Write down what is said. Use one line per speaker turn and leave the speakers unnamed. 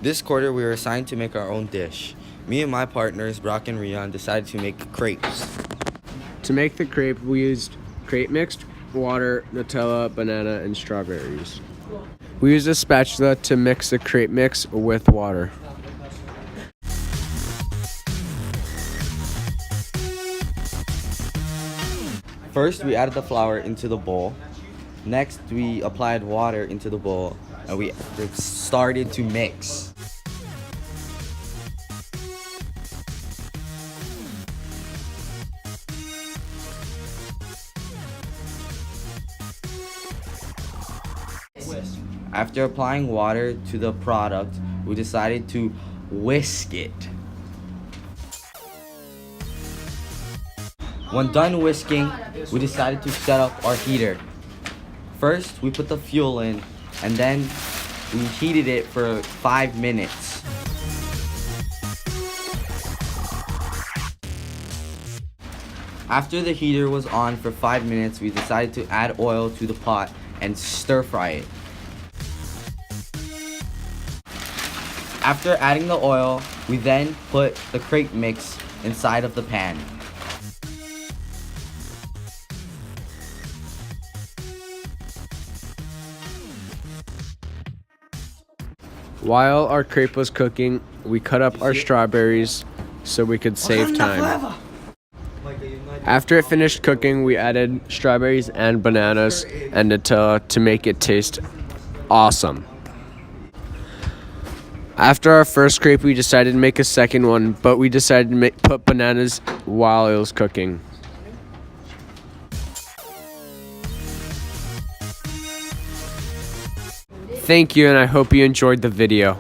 This quarter, we were assigned to make our own dish. Me and my partners, Brock and Rian, decided to make crepes.
To make the crepe, we used crepe mix, water, Nutella, banana, and strawberries. We used a spatula to mix the crepe mix with water.
First, we added the flour into the bowl. Next, we applied water into the bowl and we started to mix. After applying water to the product, we decided to whisk it. When done whisking, we decided to set up our heater. First, we put the fuel in, and then we heated it for 5 minutes. After the heater was on for 5 minutes, we decided to add oil to the pot and stir fry it. After adding the oil, we then put the crepe mix inside of the pan.
While our crepe was cooking, we cut up our strawberries so we could save time. After it finished cooking, we added strawberries and bananas and Nutella to make it taste awesome. After our first crepe, we decided to make a second one, but we decided to put bananas while it was cooking. Thank you, and I hope you enjoyed the video.